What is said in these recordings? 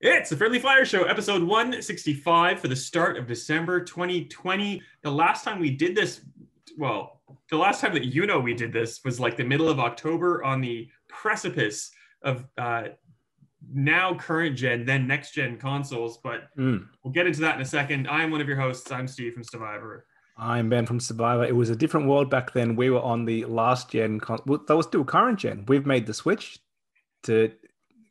It's the Friendly Fire Show, episode 165 for the start of December 2020. The last time we did this, the last time that we did this was like the middle of October on the precipice of now current gen, then next gen consoles. But we'll get into that in a second. I'm one of your hosts. I'm Steve from Stevivor. I'm Ben from Survivor. It was a different world back then. We were on the last gen. That was still current gen. We've made the switch to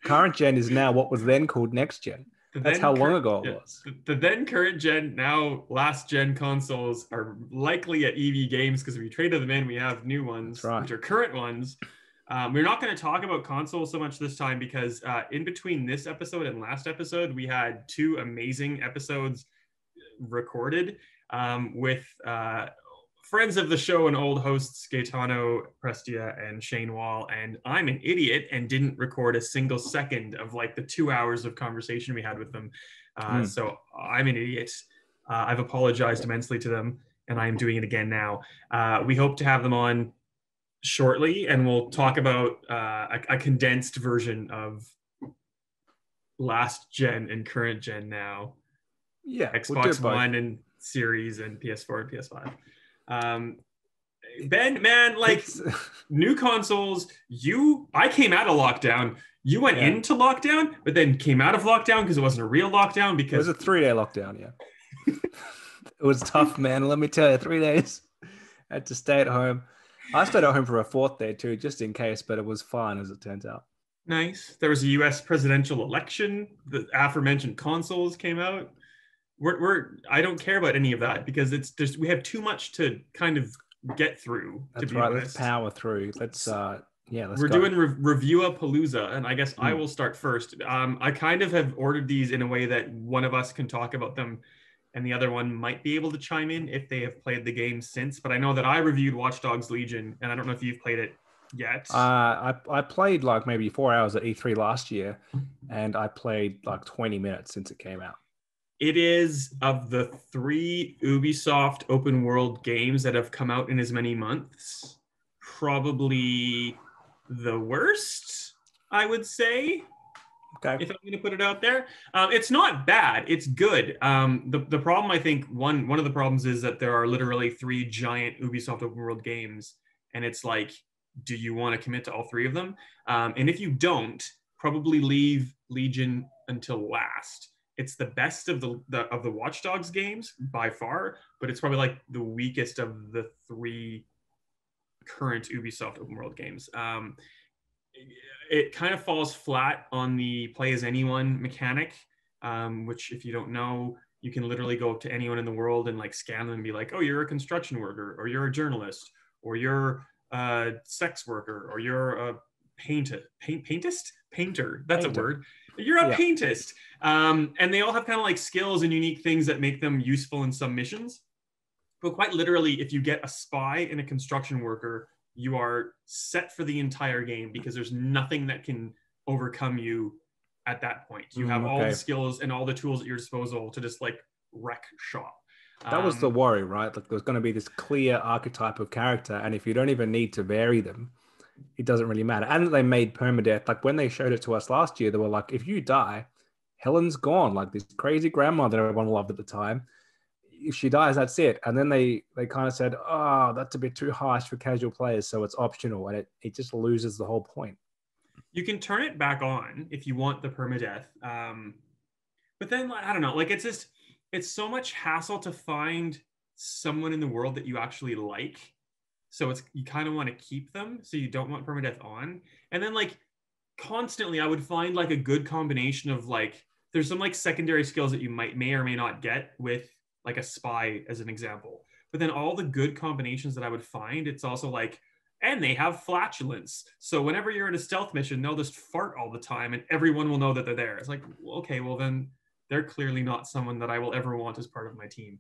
current gen is now what was then called next gen. That's how long ago it was. The then current gen, now last gen consoles are likely at EV Games because if we traded them in, we have new ones, which are current ones. We're not going to talk about consoles so much this time because in between this episode and last episode, we had two amazing episodes recorded with friends of the show and old hosts Gaetano Prestia and Shane Wall, and I'm an idiot and didn't record a single second of like the 2 hours of conversation we had with them. So I'm an idiot. I've apologized immensely to them, and I'm doing it again now. We hope to have them on shortly, and we'll talk about a condensed version of last gen and current gen now. Yeah, Xbox One and Series and PS4 and PS5. Ben, man, like new consoles, I came out of lockdown. You went into lockdown, but then came out of lockdown because it wasn't a real lockdown. Because it was a 3-day lockdown. Yeah, it was tough, man. Let me tell you, 3 days. I had to stay at home. I stayed at home for a 4th day too, just in case, but it was fine as it turns out. Nice. There was a U.S. presidential election. The aforementioned consoles came out. I don't care about any of that because we have too much to kind of get through. That's right. Let's power through. We're doing Review-a-Palooza, and I guess I will start first. I kind of have ordered these in a way that one of us can talk about them, and the other one might be able to chime in if they have played the game since. But I know that I reviewed Watch Dogs Legion, and I don't know if you've played it yet. I played like maybe 4 hours at E3 last year, and I played like 20 minutes since it came out. It is, of the 3 Ubisoft open world games that have come out in as many months, probably the worst, I would say. Okay. If I'm going to put it out there. It's not bad. It's good. The problem, I think, one of the problems is that there are literally 3 giant Ubisoft open world games. And it's like, do you want to commit to all 3 of them? And if you don't, probably leave Legion until last. It's the best of the Watch Dogs games by far, but it's probably like the weakest of the 3 current Ubisoft open world games. It kind of falls flat on the play as anyone mechanic, which if you don't know, you can literally go up to anyone in the world and like scan them and be like, oh, you're a construction worker, or you're a journalist, or you're a sex worker, or you're a painter. That's a word. You're a paintist. And they all have kind of like skills and unique things that make them useful in some missions. But quite literally, if you get a spy and a construction worker, you are set for the entire game because there's nothing that can overcome you at that point. You have all the skills and all the tools at your disposal to just like wreck shop. That was the worry, right? Like there's going to be this clear archetype of character, and if you don't even need to vary them, it doesn't really matter. And they made permadeath. Like when they showed it to us last year, they were like, if you die, Helen's gone. Like this crazy grandma that everyone loved at the time. If she dies, that's it. And then they kind of said, oh, that's a bit too harsh for casual players, so it's optional. And it just loses the whole point. You can turn it back on if you want the permadeath. But then, I don't know, like it's so much hassle to find someone in the world that you actually like. So you kind of want to keep them, so you don't want permadeath on. And then like constantly I would find like a good combination of like, there's some like secondary skills that you may or may not get with like a spy as an example. But then all the good combinations that I would find, it's also like, and they have flatulence. So whenever you're in a stealth mission, they'll just fart all the time and everyone will know that they're there. It's like, okay, well then they're clearly not someone that I will ever want as part of my team.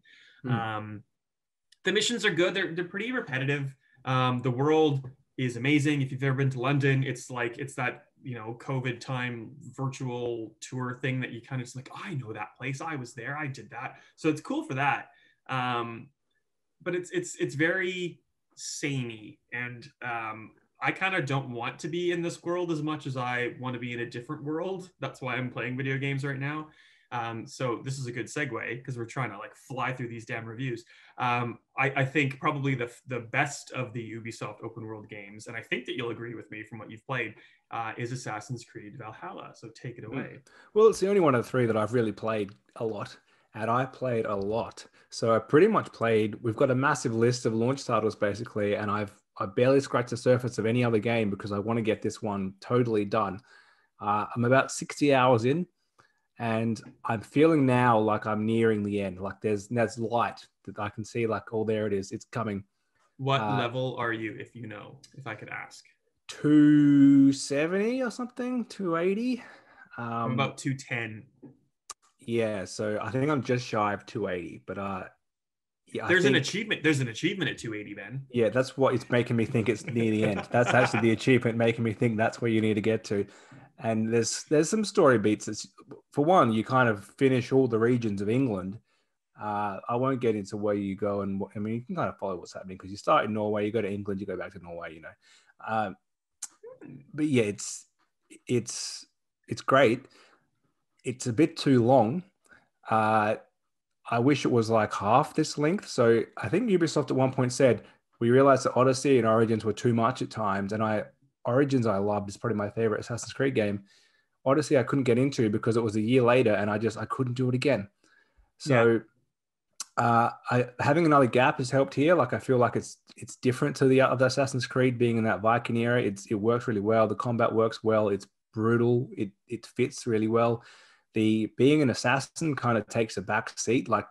The missions are good. They're pretty repetitive. The world is amazing. If you've ever been to London, it's that, COVID time virtual tour thing that you kind of just like, oh, I know that place. I was there. I did that. So it's cool for that. But it's very samey. And I kind of don't want to be in this world as much as I want to be in a different world. That's why I'm playing video games right now. So this is a good segue because we're trying to like fly through these damn reviews. I think probably the best of the Ubisoft open world games, and I think that you'll agree with me from what you've played, is Assassin's Creed Valhalla. So take it away. Well, it's the only one of the three that I've really played a lot, and I played a lot. So I pretty much played. We've got a massive list of launch titles basically, and I barely scratched the surface of any other game because I want to get this one totally done. I'm about 60 hours in, and I'm feeling now like I'm nearing the end. Like there's light that I can see. Like, oh, there it is. It's coming. What level are you, if you know, if I could ask? 270 or something, 280. I'm about 210. Yeah, so I think I'm just shy of 280, but yeah, there's an achievement. There's an achievement at 280 then. Yeah, that's what it's making me think it's near the end. That's actually the achievement making me think that's where you need to get to. And there's some story beats. It's, for one, you kind of finish all the regions of England. I won't get into where you go, and I mean you can kind of follow what's happening because you start in Norway, you go to England, you go back to Norway, you know. But yeah, it's great. It's a bit too long. I wish it was like half this length. So I think Ubisoft at one point said, we realized that Odyssey and Origins were too much at times. And Origins I loved. It's probably my favorite Assassin's Creed game. Odyssey I couldn't get into because it was a year later and I couldn't do it again. So having another gap has helped here. Like I feel like it's different to the other Assassin's Creed being in that Viking era. It works really well. The combat works well. It's brutal. It fits really well. The being an assassin kind of takes a back seat. Like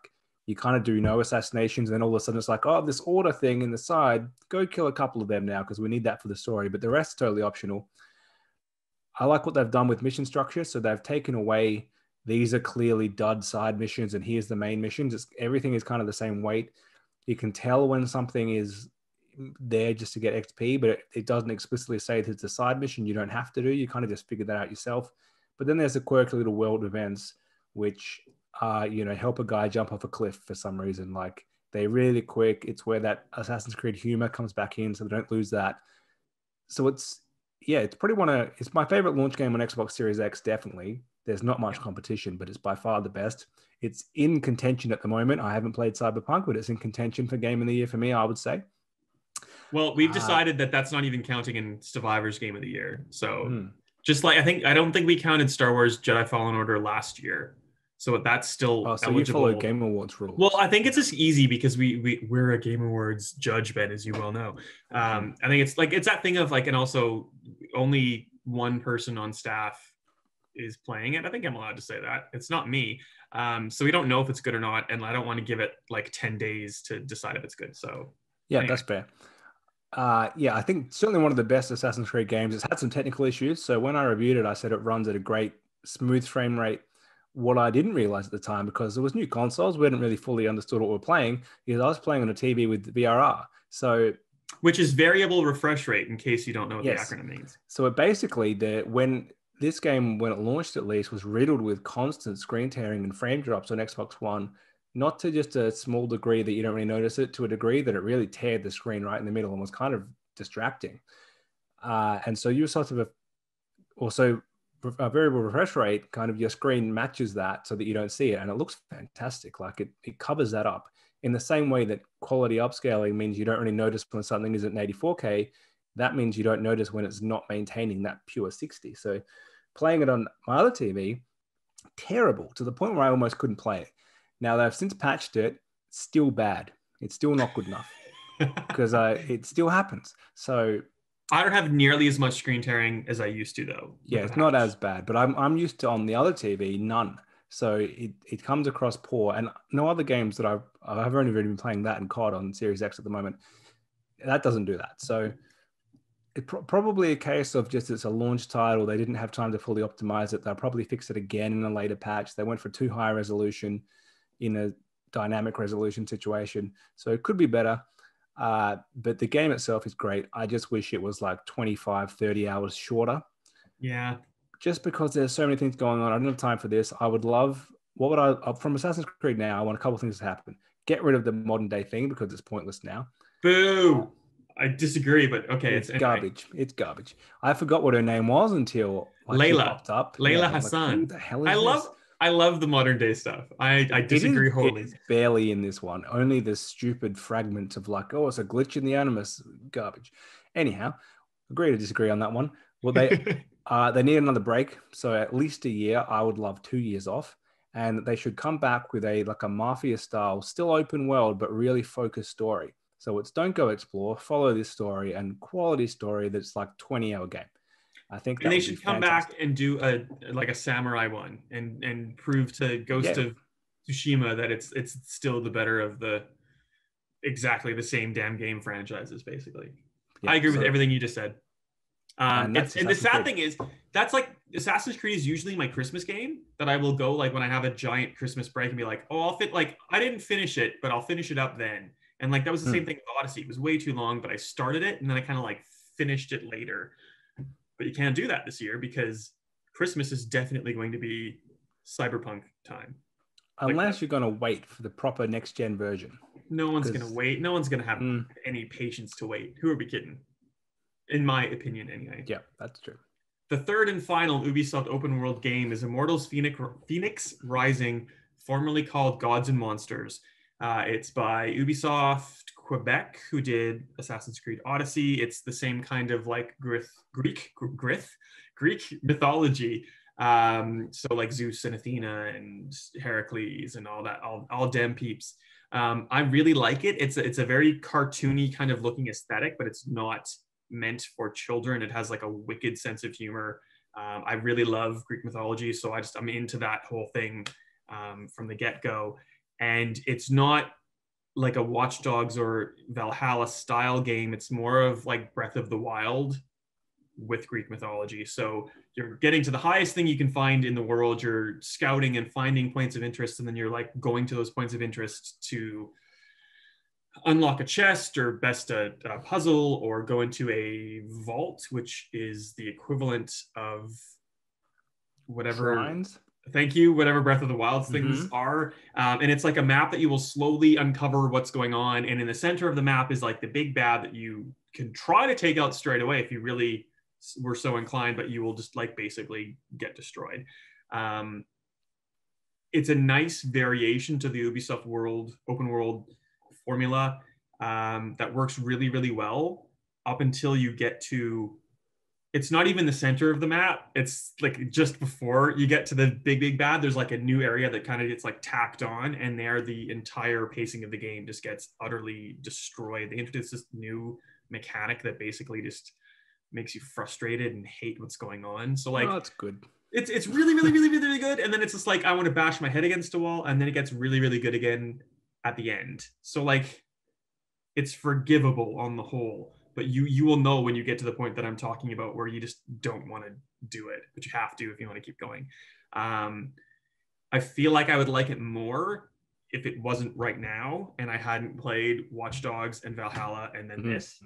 you kind of do no assassinations, and then all of a sudden it's like, oh, this order thing in the side, go kill a couple of them now because we need that for the story. But the rest is totally optional. I like what they've done with mission structure. So they've taken away, these are clearly dud side missions, and here's the main missions. Everything is kind of the same weight. You can tell when something is there just to get XP, but it doesn't explicitly say that it's a side mission. You don't have to do. You kind of just figure that out yourself. But then there's the quirky little world events, which help a guy jump off a cliff for some reason. Like they're really quick. It's where that Assassin's Creed humor comes back in, so they don't lose that. So it's probably it's my favorite launch game on Xbox Series X. Definitely, there's not much competition, but it's by far the best. It's in contention at the moment. I haven't played Cyberpunk, but it's in contention for Game of the Year for me, I would say. Well, we've decided that that's not even counting in Stevivor's Game of the Year. So. Just like I don't think we counted Star Wars Jedi Fallen Order last year, so that's still so eligible. You follow Game Awards rules. Well, I think it's just easy because we're a Game Awards judge, Ben, as you well know. I think it's that thing of like, and also only one person on staff is playing it. I think I'm allowed to say that. It's not me, so we don't know if it's good or not, and I don't want to give it like 10 days to decide if it's good. So yeah, anyway. That's fair. I think certainly one of the best Assassin's Creed games. It's had some technical issues. So when I reviewed it, I said it runs at a great smooth frame rate. What I didn't realize at the time, because there was new consoles, we hadn't really fully understood what we were playing, is I was playing on a TV with VRR. So, which is variable refresh rate, in case you don't know what the acronym means. So it basically, when this game, when it launched at least, was riddled with constant screen tearing and frame drops on Xbox One. Not to just a small degree that you don't really notice it, to a degree that it really teared the screen right in the middle and was kind of distracting. And so you sort of also a variable refresh rate, kind of your screen matches that so that you don't see it. And it looks fantastic. Like it covers that up in the same way that quality upscaling means you don't really notice when something isn't 84K. That means you don't notice when it's not maintaining that pure 60. So playing it on my other TV, terrible, to the point where I almost couldn't play it. Now they've since patched it. Still bad. It's still not good enough because it still happens. So I don't have nearly as much screen tearing as I used to, though. Yeah, it's not as bad, but I'm used to, on the other TV, none. So it comes across poor, and no other games that I've only really been playing that and COD on Series X at the moment. That doesn't do that. So it's probably a case of just it's a launch title. They didn't have time to fully optimize it. They'll probably fix it again in a later patch. They went for too high resolution in a dynamic resolution situation. So it could be better. But the game itself is great. I just wish it was like 25, 30 hours shorter. Yeah. Just because there's so many things going on. I don't have time for this. I would love, from Assassin's Creed now, I want a couple of things to happen. Get rid of the modern day thing because it's pointless now. Boo. I disagree, but okay, It's anyway. garbage. It's garbage. I forgot what her name was until like she Layla, popped up. Yeah, Layla I was like, who Hassan. the hell I is love this? I love the modern day stuff. I It is disagree it wholly. is barely in this one. Only the stupid fragment of like, oh, it's a glitch in the Animus garbage. Anyhow, agree to disagree on that one. Well, they need another break, so at least a year. I would love 2 years off, and they should come back with a like a mafia style, still open world, but really focused story. So it's don't go explore, follow this story and quality story that's like 20-hour game. I think And that they would be should come back fantastic. and do a like a samurai one and prove to Ghost Yeah, of Tsushima that it's still the better of the exactly the same damn game franchises, basically. yeah. I agree with So everything you just said. and It's that's and the Assassin's sad Creed. thing is that's like Assassin's Creed is usually my Christmas game that I will go like when I have a giant Christmas break and be like, oh, I'll fit like I didn't finish it, but I'll finish it up then. And like that was the Hmm. same thing with Odyssey. It was way too long, but I started it and then I kind of like finished it later. But you can't do that this year because Christmas is definitely going to be Cyberpunk time. Like Unless you're going to wait for the proper next gen version, no one's gonna because wait. No one's gonna have any patience to wait. Who are we kidding? In my opinion, anyway. yeah, that's true. The third and final Ubisoft open world game is Immortals Fenyx Rising, formerly called Gods and Monsters. It's by Ubisoft Quebec, who did Assassin's Creed Odyssey. It's the same kind of like Greek mythology. So like Zeus and Athena and Heracles and all that, all damn peeps. I really like it. It's a very cartoony kind of looking aesthetic, but it's not meant for children. It has like a wicked sense of humor. I really love Greek mythology, so I'm into that whole thing from the get go. And it's not like a Watch Dogs or Valhalla style game. It's more of like Breath of the Wild with Greek mythology. So you're getting to the highest thing you can find in the world. You're scouting and finding points of interest, and then you're like going to those points of interest to unlock a chest or best a puzzle or go into a vault, which is the equivalent of whatever. Shrines. Thank you, whatever Breath of the Wild things Mm-hmm. are. And it's like a map that you will slowly uncover what's going on. And in the center of the map is like the big bad that you can try to take out straight away if you really were so inclined, but you will just like basically get destroyed. Um, it's a nice variation to the Ubisoft world, open world formula that works really, really well up until you get to. It's not even the center of the map. It's like just before you get to the big bad. There's like a new area that kind of gets like tacked on, and there the entire pacing of the game just gets utterly destroyed. They introduced this new mechanic that basically just makes you frustrated and hate what's going on. So Oh, like that's good. it's really good, and then it's just like I want to bash my head against a wall, and then it gets really good again at the end. So like it's forgivable on the whole, but you will know when you get to the point that I'm talking about where you just don't want to do it, but you have to if you want to keep going. um I feel like I would like it more if it wasn't right now and I hadn't played Watch Dogs and Valhalla and then this.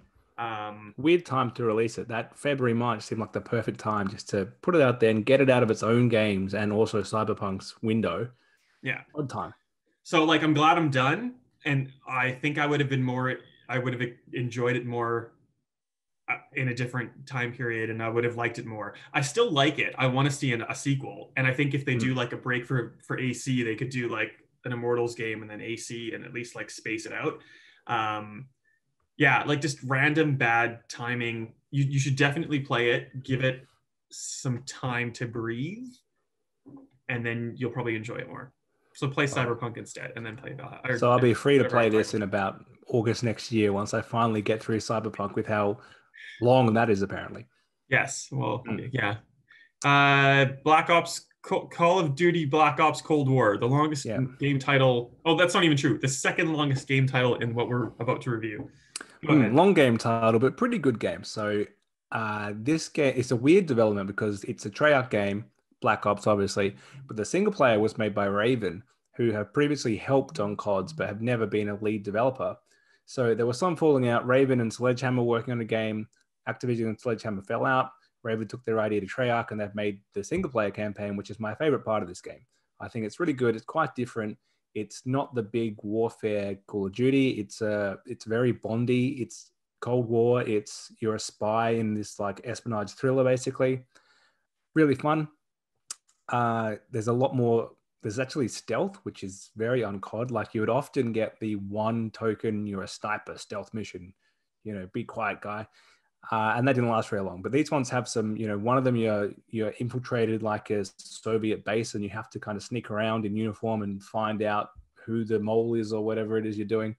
Weird time to release it. That February, March seemed like the perfect time just to put it out there and get it out of its own games and also Cyberpunk's window. Yeah. Odd time. So like I'm glad I'm done, and I think I would have enjoyed it more in a different time period, and I would have liked it more. I still like it. I want to see a sequel, and I think if they do like a break for AC, they could do like an Immortals game and then AC and at least like space it out. Yeah, like just random bad timing. You should definitely play it. Give it some time to breathe, and then you'll probably enjoy it more. So play All right. Cyberpunk instead, and then play Valhalla. So I'll be free to Whatever I'm play talking this in about August next year once I finally get through Cyberpunk with how long that is apparently. Yes. Well, Mm. yeah. Black Ops, Call of Duty Black Ops Cold War, the longest Yeah. game title. Oh, that's not even true. The second longest game title in what we're about to review. Go ahead. Long game title, but pretty good game. So this game is a weird development because it's a Treyarch game, Black Ops, obviously, but the single player was made by Raven, who have previously helped on CODs but have never been a lead developer. So there was some falling out. Raven and Sledgehammer working on a game. Activision and Sledgehammer fell out. Raven took their idea to Treyarch and they've made the single player campaign, which is my favorite part of this game. I think it's really good. It's quite different. It's not the big warfare Call of Duty. It's very Bondy. It's Cold War. You're a spy in this like espionage thriller, basically. Really fun. There's a lot more. There's actually stealth, which is very uncod. Like you would often get the one token, you're a sniper stealth mission, be quiet guy. And that didn't last very long. But these ones have some, one of them you're infiltrated like a Soviet base and you have to kind of sneak around in uniform and find out who the mole is or whatever it is you're doing.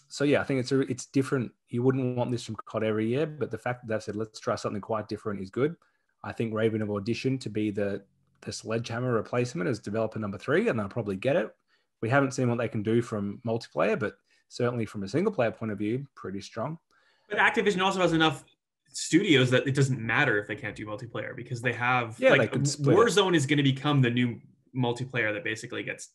So yeah, I think it's different. You wouldn't want this from COD every year, but the fact that they've said, let's try something quite different is good. I think Raven have auditioned to be the Sledgehammer replacement as developer number 3, and they'll probably get it. We haven't seen what they can do from multiplayer, but certainly from a single player point of view, pretty strong. But Activision also has enough studios that it doesn't matter if they can't do multiplayer because they have they could split Warzone is going to become the new multiplayer that basically gets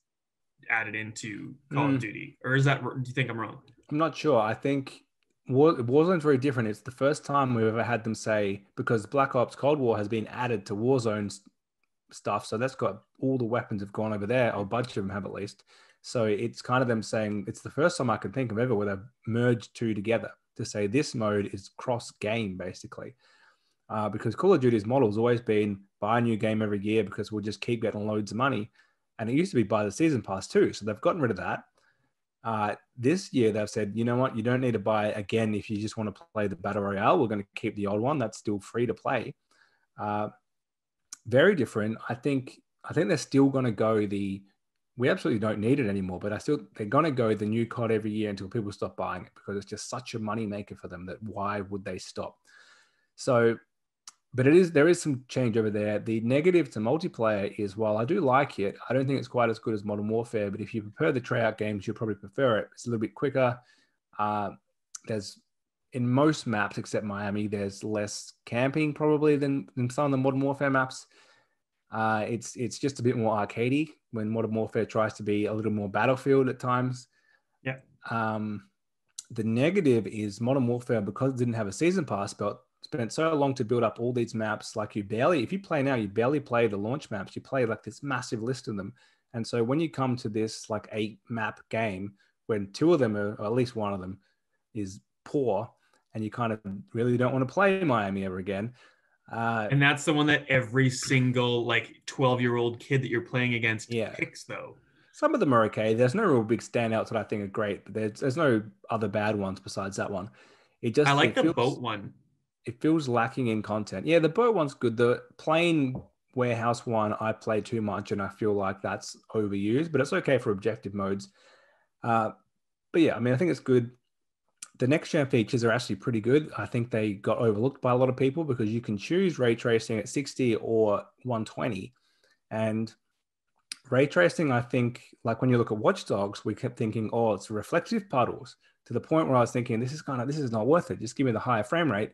added into Call of Duty. Or do you think I'm wrong? I'm not sure. I think Warzone's very different. It's the first time we've ever had them say, because Black Ops Cold War has been added to Warzone's stuff, so that's got all the weapons have gone over there, or a bunch of them have at least. So it's kind of them saying, it's the first time I can think of ever where they've merged two together to say this mode is cross game basically. Because Call of Duty's model has always been buy a new game every year because we'll just keep getting loads of money. And it used to be buy the season pass too. So they've gotten rid of that. This year they've said, you know what, you don't need to buy again if you just want to play the Battle Royale. We're going to keep the old one. That's still free to play. Very different. I think they're still going to go we absolutely don't need it anymore, but they're going to go the new COD every year until people stop buying it because it's just such a money maker for them that why would they stop? So, but there is some change over there. The negative to multiplayer is, while I do like it, I don't think it's quite as good as Modern Warfare, but if you prefer the Treyarch games, you'll probably prefer it. It's a little bit quicker. There's, in most maps, except Miami, there's less camping probably than some of the Modern Warfare maps. It's just a bit more arcadey when Modern Warfare tries to be a little more Battlefield at times. Yeah. The negative is Modern Warfare, because it didn't have a season pass, but spent so long to build up all these maps. Like if you play now, you barely play the launch maps. You play like this massive list of them. And so when you come to this like 8-map game, when 2 of them or at least one of them is poor, and you kind of really don't want to play Miami ever again. And that's the one that every single like 12-year-old kid that you're playing against picks, though. Some of them are okay. There's no real big standouts that I think are great, but there's no other bad ones besides that one. I like the boat one. It feels lacking in content. Yeah, the boat one's good. The plane warehouse one, I play too much, and I feel like that's overused, but it's okay for objective modes. But yeah, I mean, I think it's good. The next-gen features are actually pretty good. I think they got overlooked by a lot of people because you can choose ray tracing at 60 or 120. And ray tracing, I think, like when you look at Watch Dogs, we kept thinking, oh, it's reflective puddles, to the point where I was thinking, this is not worth it. Just give me the higher frame rate,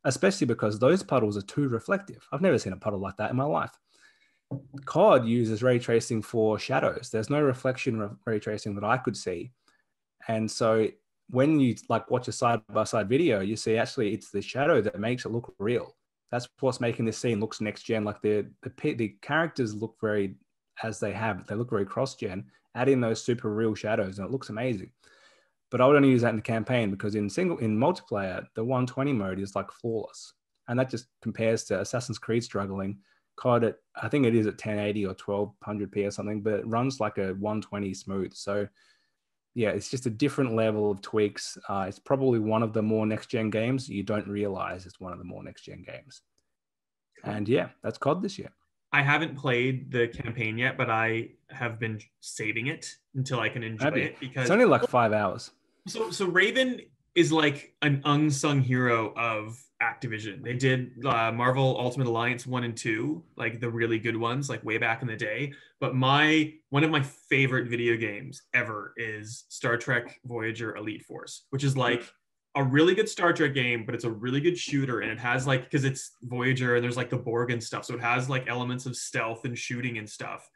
especially because those puddles are too reflective. I've never seen a puddle like that in my life. COD uses ray tracing for shadows. There's no reflection ray tracing that I could see. And so when you like watch a side-by-side video, you see actually it's the shadow that makes it look real. That's what's making this scene looks next gen. Like the characters look very, as they look very cross-gen. Add in those super real shadows and it looks amazing. But I would only use that in the campaign because in multiplayer, the 120 mode is like flawless. And that just compares to Assassin's Creed struggling. COD, I think it is at 1080 or 1200p or something, but it runs like a 120 smooth. So yeah, it's just a different level of tweaks. It's probably one of the more next-gen games. You don't realize it's one of the more next-gen games. And yeah, that's COD this year. I haven't played the campaign yet, but I have been saving it until I can enjoy it because it's only like 5 hours. So Raven is like an unsung hero of Activision. They did Marvel Ultimate Alliance 1 and 2, like the really good ones, like way back in the day. But one of my favorite video games ever is Star Trek Voyager Elite Force, which is like a really good Star Trek game, but it's a really good shooter. And it has like, because it's Voyager and there's like the Borg and stuff. So it has like elements of stealth and shooting and stuff.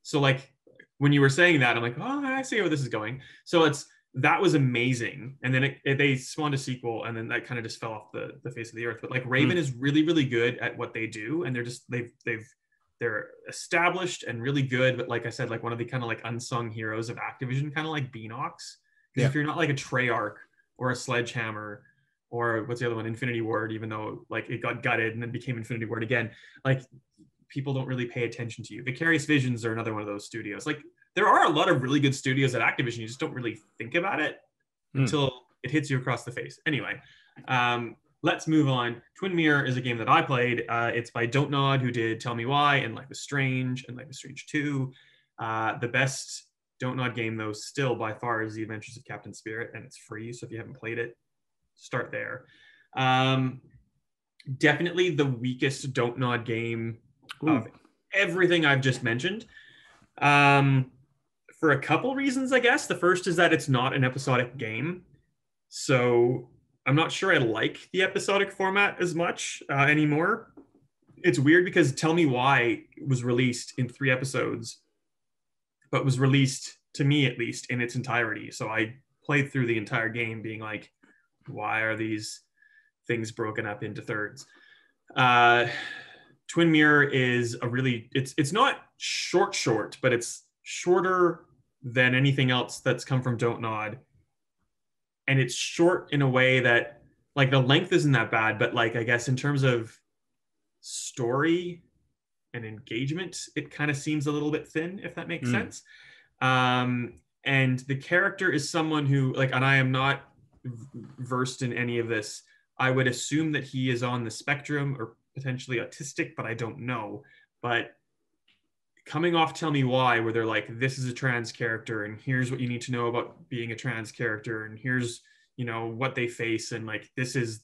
So like when you were saying that, I'm like, oh, I see where this is going. So that was amazing. And then they spawned a sequel and then that kind of just fell off the face of the earth. But like Raven is really, really good at what they do. And they're established and really good. But like I said, like one of the kind of like unsung heroes of Activision, kind of like Beanox. Because if you're not like a Treyarch or a Sledgehammer, or what's the other one, Infinity Ward, even though like it got gutted and then became Infinity Ward again. Like people don't really pay attention to you. Vicarious Visions are another one of those studios. Like there are a lot of really good studios at Activision. You just don't really think about it until it hits you across the face. Anyway, let's move on. Twin Mirror is a game that I played. It's by Don't Nod, who did Tell Me Why and Life is Strange and Life is Strange 2. The best Don't Nod game, though, still by far is The Adventures of Captain Spirit, and it's free. So if you haven't played it, start there. Definitely the weakest Don't Nod game of everything I've just mentioned. For a couple reasons, I guess. The first is that it's not an episodic game. So I'm not sure I like the episodic format as much anymore. It's weird because Tell Me Why was released in 3 episodes, but was released, to me at least, in its entirety. So I played through the entire game being like, why are these things broken up into thirds? Twin Mirror is a really, it's not short, but it's shorter than anything else that's come from Don't Nod. And it's short in a way that, like, the length isn't that bad, but like, I guess in terms of story and engagement, it kind of seems a little bit thin, if that makes sense. And the character is someone who, like, and I am not versed in any of this. I would assume that he is on the spectrum or potentially autistic, but I don't know. But coming off Tell Me Why, where they're like, this is a trans character and here's what you need to know about being a trans character and here's, you know, what they face and like this is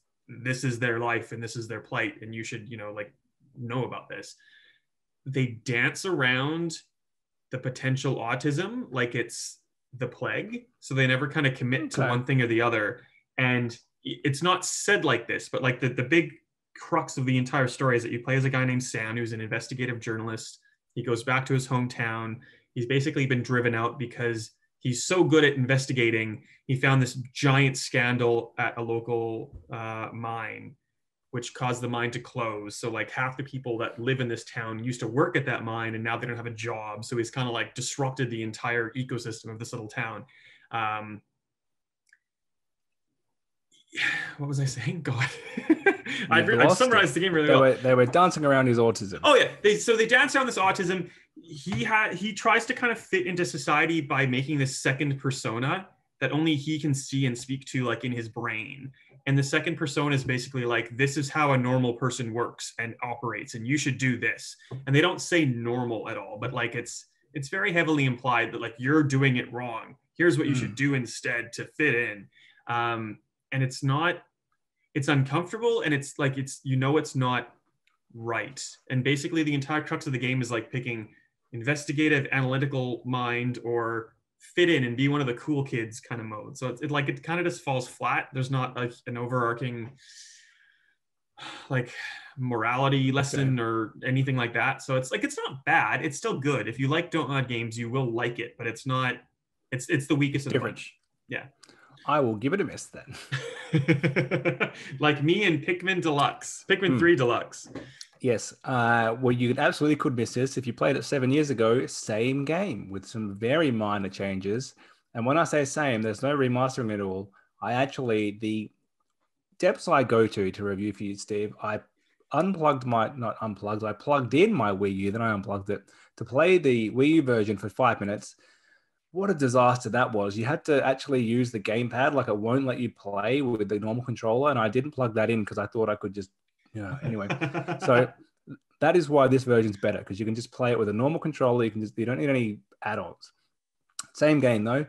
their life and this is their plight and you should, you know, like know about this. They dance around the potential autism like it's the plague, so they never kind of commit to one thing or the other. And it's not said like this, but like the big crux of the entire story is that you play as a guy named Sam, who's an investigative journalist. He goes back to his hometown. He's basically been driven out because he's so good at investigating. He found this giant scandal at a local mine, which caused the mine to close. So like half the people that live in this town used to work at that mine and now they don't have a job. So he's kind of like disrupted the entire ecosystem of this little town. What was I saying? God. I summarized the game really well. They were dancing around his autism. Oh yeah. They dance around this autism. He tries to kind of fit into society by making this second persona that only he can see and speak to, like in his brain. And the second persona is basically like, this is how a normal person works and operates, and you should do this. And they don't say normal at all, but like it's very heavily implied that like you're doing it wrong. Here's what you should do instead to fit in. And it's uncomfortable, and it's like it's not right. And basically the entire crux of the game is like picking investigative, analytical mind or fit in and be one of the cool kids kind of mode. So it kind of just falls flat. There's not an overarching like morality lesson or anything like that. So it's like, it's not bad. It's still good. If you like Don't Nod games, you will like it, but it's not, it's the weakest of the bunch. Yeah. I will give it a miss then. Like me and Pikmin Deluxe, Pikmin 3 Deluxe. Yes. Well, you absolutely could miss this. If you played it 7 years ago, same game with some very minor changes. And when I say same, there's no remastering at all. The depths I go to review for you, Steve, I plugged in my Wii U, then I unplugged it to play the Wii U version for 5 minutes. What a disaster that was. You had to actually use the gamepad, like it won't let you play with the normal controller. And I didn't plug that in because I thought I could just, anyway. So that is why this version's better, because you can just play it with a normal controller. You don't need any add-ons. Same game though.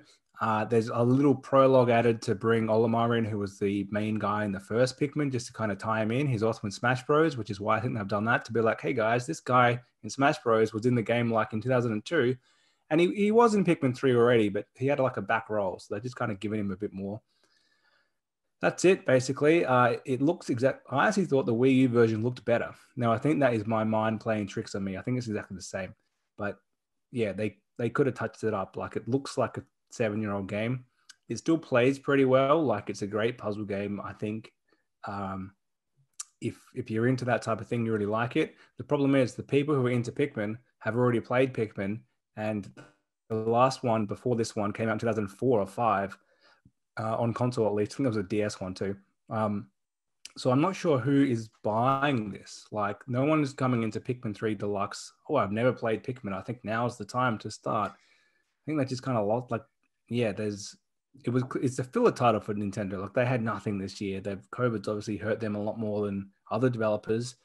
There's a little prologue added to bring Olimar in, who was the main guy in the first Pikmin, just to kind of tie him in. He's also in Smash Bros, which is why I think they've done that, to be like, hey guys, this guy in Smash Bros was in the game like in 2002. And he was in Pikmin 3 already, but he had like a back roll. So they're just kind of giving him a bit more. That's it, basically. It looks I actually thought the Wii U version looked better. Now, I think that is my mind playing tricks on me. I think it's exactly the same. But yeah, they could have touched it up. Like, it looks like a 7-year-old game. It still plays pretty well. Like, it's a great puzzle game, I think. If you're into that type of thing, you really like it. The problem is the people who are into Pikmin have already played Pikmin. And the last one before this one came out in 2004 or 5. on console at least. I think there was a DS one too. So I'm not sure who is buying this. Like, no one is coming into Pikmin 3 Deluxe. Oh, I've never played Pikmin. I think now is the time to start. I think they just kind of lost. Like, yeah, it's a filler title for Nintendo. Like, they had nothing this year. COVID's obviously hurt them a lot more than other developers.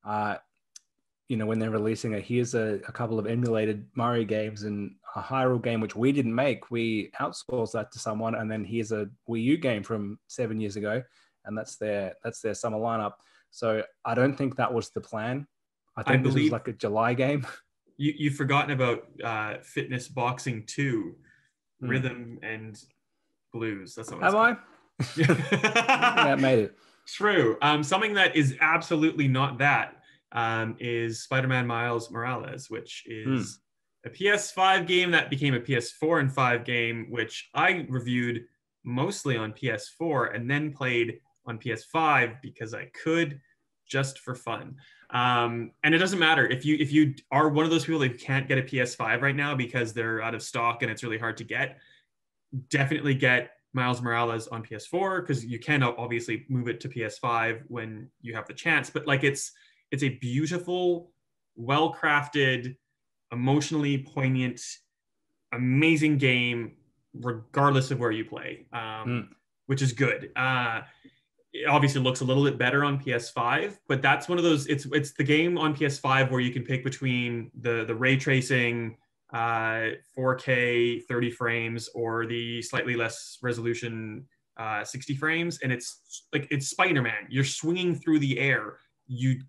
When they're releasing here's a couple of emulated Mario games and a Hyrule game, which we didn't make, we outsourced that to someone, and then here's a Wii U game from 7 years ago, and that's their summer lineup. So I don't think that was the plan. I think this was like a July game. You've forgotten about Fitness Boxing 2, Rhythm and Blues. That's what it's called. Yeah, made it. True. Something that is absolutely not that is Spider-Man Miles Morales, which is a PS5 game that became a PS4 and 5 game, which I reviewed mostly on PS4 and then played on PS5 because I could, just for fun. And it doesn't matter if you are one of those people that can't get a PS5 right now because they're out of stock and it's really hard to get. Definitely get Miles Morales on PS4 because you can obviously move it to PS5 when you have the chance. But like it's a beautiful, well-crafted, emotionally poignant, amazing game, regardless of where you play, which is good. It obviously looks a little bit better on PS5, but that's one of those. It's the game on PS5 where you can pick between the ray tracing, 4K 30 frames, or the slightly less resolution 60 frames, and it's Spider-Man. You're swinging through the air. You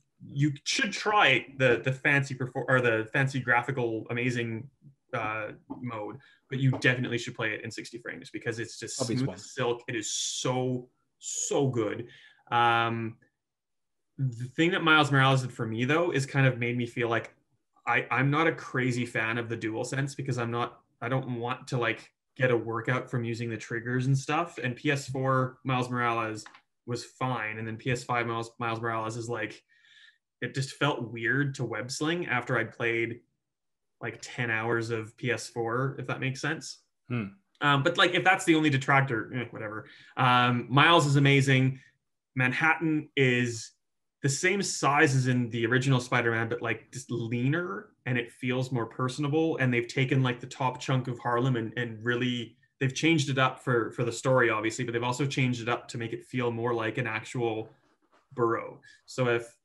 should try the fancy graphical amazing mode, but you definitely should play it in 60 frames because it's just smooth as silk. It is so good. The thing that Miles Morales did for me though is kind of made me feel like I'm not a crazy fan of the DualSense because I don't want to like get a workout from using the triggers and stuff. And PS4 Miles Morales was fine, and then PS5 Miles Morales is like, it just felt weird to web sling after I'd played like 10 hours of PS4, if that makes sense. But like, if that's the only detractor, whatever. Miles is amazing. Manhattan is the same size as in the original Spider-Man, but like just leaner, and it feels more personable. And they've taken like the top chunk of Harlem and really, they've changed it up for the story, obviously, but they've also changed it up to make it feel more like an actual borough. So if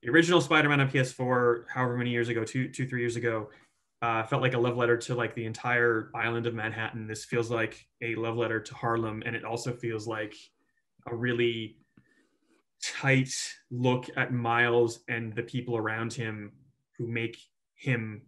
the original Spider-Man on PS4, however many years ago, 3 years ago, felt like a love letter to like the entire island of Manhattan, this feels like a love letter to Harlem, and it also feels like a really tight look at Miles and the people around him who make him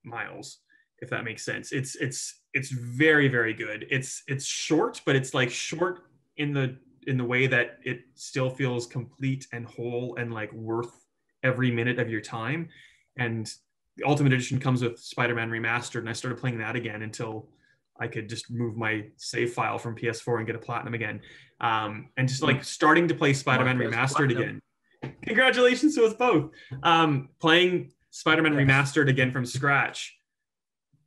Miles, if that makes sense. It's very, very good. It's short, but it's like short in the way that it still feels complete and whole and like worth every minute of your time. And the Ultimate Edition comes with SpiderMan Remastered, and I started playing that again until I could just move my save file from PS4 and get a platinum again. And just like starting to play SpiderMan Remastered again. Congratulations to us both. Playing SpiderMan Remastered again from scratch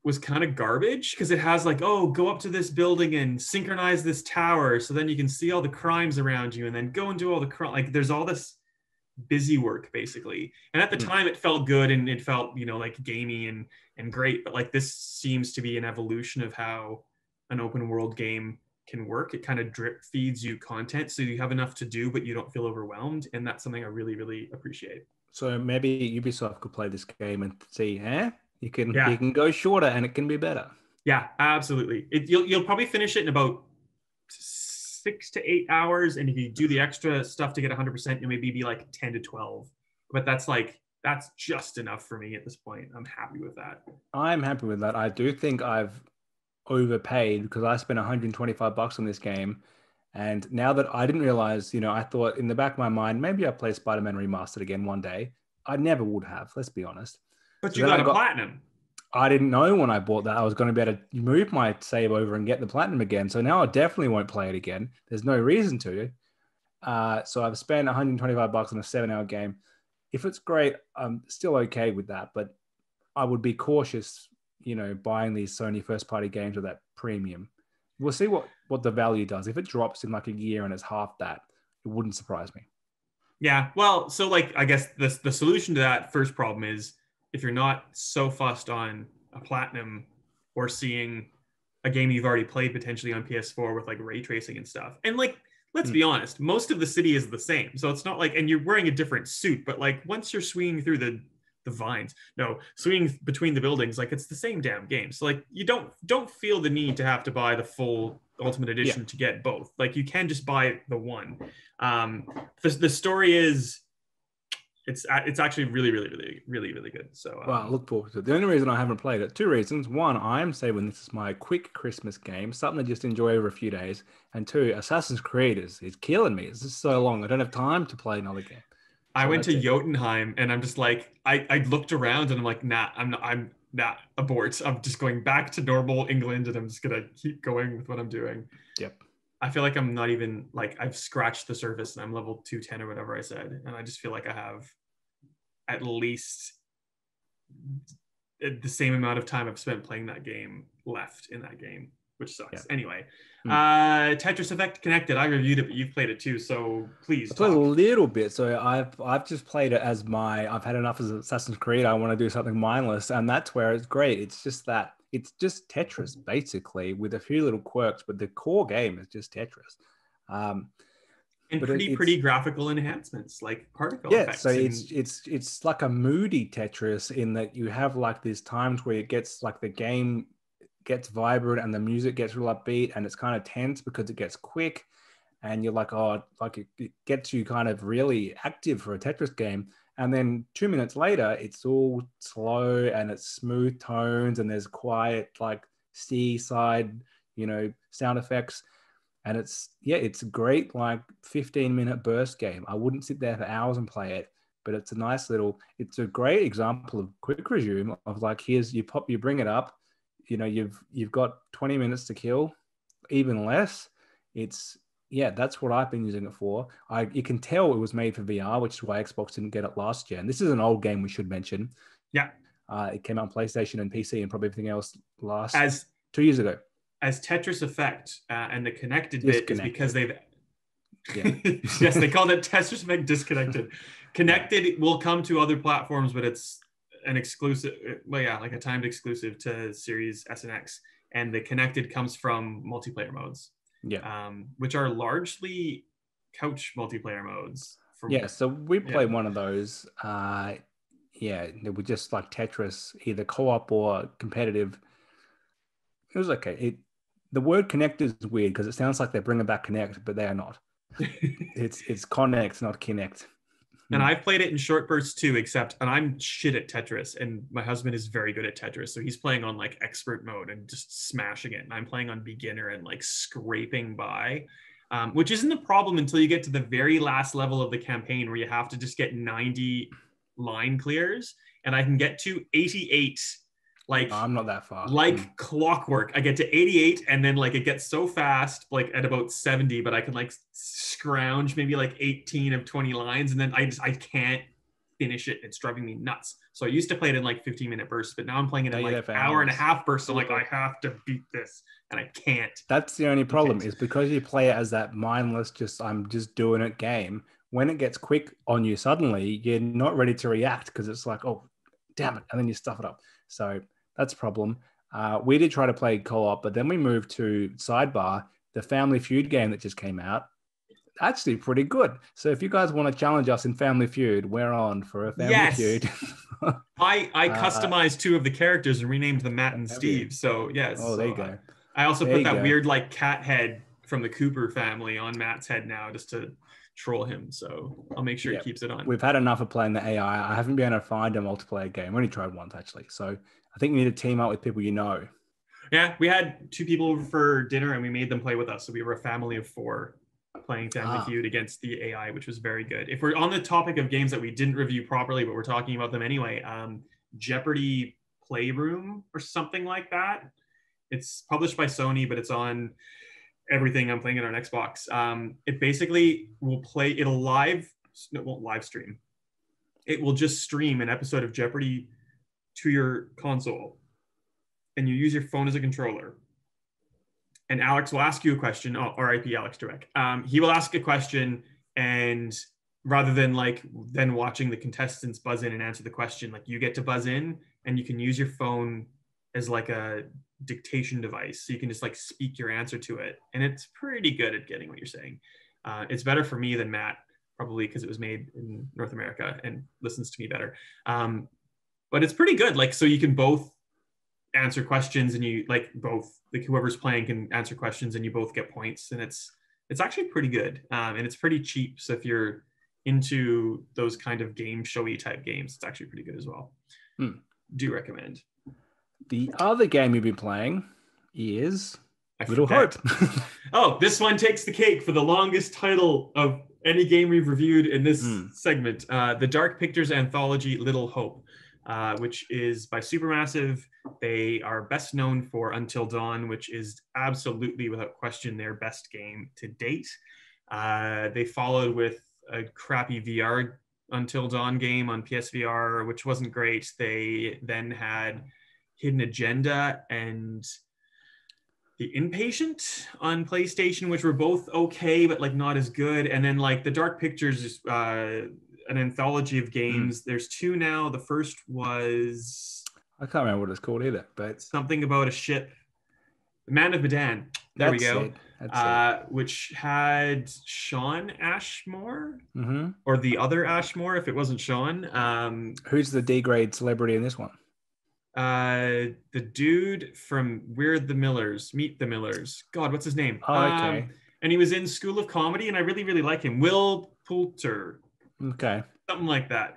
was kind of garbage because it has like, oh, go up to this building and synchronize this tower so then you can see all the crimes around you, and then go and do all the crime. Like there's all this busy work basically, and at the time it felt good and it felt like gamey and great, but like this seems to be an evolution of how an open world game can work. It kind of drip feeds you content so you have enough to do but you don't feel overwhelmed, and that's something I really, really appreciate. So maybe Ubisoft could play this game and see, you can go shorter and it can be better. Yeah, absolutely. You'll probably finish it in about 6 to 8 hours, and if you do the extra stuff to get 100%, you'll maybe be like 10 to 12. But that's just enough for me at this point. I'm happy with that. I'm happy with that. I do think I've overpaid because I spent $125 on this game, and now that I didn't realize, I thought in the back of my mind maybe I'll play Spider-Man Remastered again one day. I never would have, let's be honest. But so you got a platinum. I didn't know when I bought that I was going to be able to move my save over and get the platinum again. So now I definitely won't play it again. There's no reason to. So I've spent $125 on a 7-hour game. If it's great, I'm still okay with that. But I would be cautious, buying these Sony first-party games with that premium. We'll see what what the value does. If it drops in like a year and it's half that, it wouldn't surprise me. Yeah, well, so like I guess the solution to that first problem is if you're not so fussed on a platinum or seeing a game you've already played potentially on PS4 with like ray tracing and stuff. And like let's be honest, most of the city is the same. So it's not like and you're wearing a different suit, but like once you're swinging through the vines, no, swinging between the buildings, like it's the same damn game. So like you don't feel the need to have to buy the full Ultimate Edition to get both. Like you can just buy the one. The story is it's actually really good. So well, I look forward to it. The only reason I haven't played it, two reasons. One, I am saving this is my quick Christmas game, something to just enjoy over a few days. And two, Assassin's Creed is killing me. It's just so long. I don't have time to play another game. I went to Jotunheim and I'm just like, I looked around and I'm like, nah, I'm not abort. I'm just going back to normal England and I'm just going to keep going with what I'm doing. Yep. I feel like I'm not even like I've scratched the surface and I'm level 210 or whatever I said. And I just feel like I have at least the same amount of time I've spent playing that game left in that game, which sucks. Yep. Anyway, Tetris Effect Connected. I reviewed it, but you've played it too, so please. I played a little bit. So I've just played it as I've had enough of Assassin's Creed. I want to do something mindless, and that's where it's great. It's just just Tetris basically with a few little quirks, but the core game is just Tetris. And pretty graphical enhancements like particle effects. So it's like a moody Tetris in that you have like these times where it gets like the game gets vibrant and the music gets real upbeat and it's kind of tense because it gets quick and you're like, oh, like it gets you kind of really active for a Tetris game. And then 2 minutes later, it's all slow and it's smooth tones and there's quiet like seaside, sound effects. And it's a great like 15-minute burst game. I wouldn't sit there for hours and play it, but it's a great example of quick resume of like, you bring it up, you've got 20 minutes to kill, even less. That's what I've been using it for. You can tell it was made for VR, which is why Xbox didn't get it last year. And this is an old game we should mention. Yeah. It came out on PlayStation and PC and probably everything else 2 years ago. As Tetris Effect and the connected bit is because they've yes, they called it Tetris Effect Disconnected. Connected will come to other platforms, but it's an exclusive, like a timed exclusive to Series S and X. And the Connected comes from multiplayer modes, which are largely couch multiplayer modes. So we played one of those. It was just like Tetris, either co-op or competitive. It was okay. The word connect is weird because it sounds like they're bringing back Connect, but they are not. It's Connect, not Kinect. And I've played it in short bursts too, and I'm shit at Tetris, and my husband is very good at Tetris, so he's playing on like expert mode and just smashing it, and I'm playing on beginner and like scraping by, which isn't a problem until you get to the very last level of the campaign where you have to just get 90 line clears, and I can get to 88. Like I'm not that far. Like clockwork. I get to 88 and then like it gets so fast, like at about 70, but I can like scrounge maybe like 18 of 20 lines and then I can't finish it. It's driving me nuts. So I used to play it in like 15-minute bursts, but now I'm playing it in like hour and a half bursts. So like I have to beat this and I can't. That's the only problem is because you play it as that mindless, I'm just doing it game. When it gets quick on you suddenly, you're not ready to react because it's like, oh, damn it. And then you stuff it up. So that's a problem. We did try to play co-op, but then we moved to Sidebar, the Family Feud game that just came out. Actually pretty good. So if you guys want to challenge us in Family Feud, we're on for a Family Feud. I customized two of the characters and renamed them Matt and Steve. So yes. Oh, there you go. I also put that weird like cat head from the Cooper family on Matt's head now just to troll him. So I'll make sure he keeps it on. We've had enough of playing the AI. I haven't been able to find a multiplayer game. We only tried once actually. So I think you need to team up with people you know. Yeah, we had 2 people over for dinner and we made them play with us. So we were a family of 4 playing Family Feud against the AI, which was very good. If we're on the topic of games that we didn't review properly, but we're talking about them anyway, Jeopardy Playroom or something like that. It's published by Sony, but it's on everything. I'm playing it on Xbox. It basically will play, it won't live stream. It will just stream an episode of Jeopardy to your console and you use your phone as a controller and Alex will ask you a question. Oh, RIP Alex Direct. He will ask a question, and rather than like then watching the contestants buzz in and answer the question, like you get to buzz in and you can use your phone as like a dictation device. So you can just like speak your answer to it. And it's pretty good at getting what you're saying. It's better for me than Matt, probably because it was made in North America and listens to me better. But it's pretty good. Like, so you can both answer questions, and you like both, like whoever's playing can answer questions and you both get points. And it's actually pretty good. And it's pretty cheap. So if you're into those kind of game showy type games, it's actually pretty good as well. Do recommend. The other game you've been playing is Little Hope. Oh, this one takes the cake for the longest title of any game we've reviewed in this segment. The Dark Pictures Anthology Little Hope, which is by Supermassive. They are best known for Until Dawn, which is absolutely, without question, their best game to date. They followed with a crappy VR Until Dawn game on PSVR, which wasn't great. They then had Hidden Agenda and The Inpatient on PlayStation, which were both okay, but like not as good. And then like the Dark Pictures is an anthology of games. There's two now. The first was... I can't remember what it's called either, but... something about a ship. Man of Medan. There we go. Which had Sean Ashmore, or the other Ashmore, if it wasn't Sean. Who's the D-grade celebrity in this one? The dude from Meet the Millers. God, what's his name? Oh, okay. And he was in School of Comedy, and I really, really like him. Will Poulter. Okay. Something like that.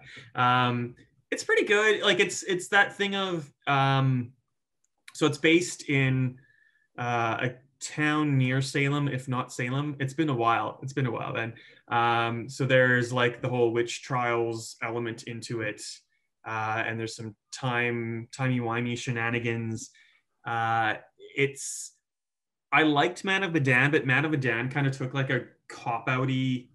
It's pretty good. Like it's that thing of so it's based in a town near Salem, if not Salem. It's been a while then. So there's like the whole witch trials element into it. And there's some timey-wimey shenanigans. I liked Man of Medan, but Man of Medan kind of took like a cop-outy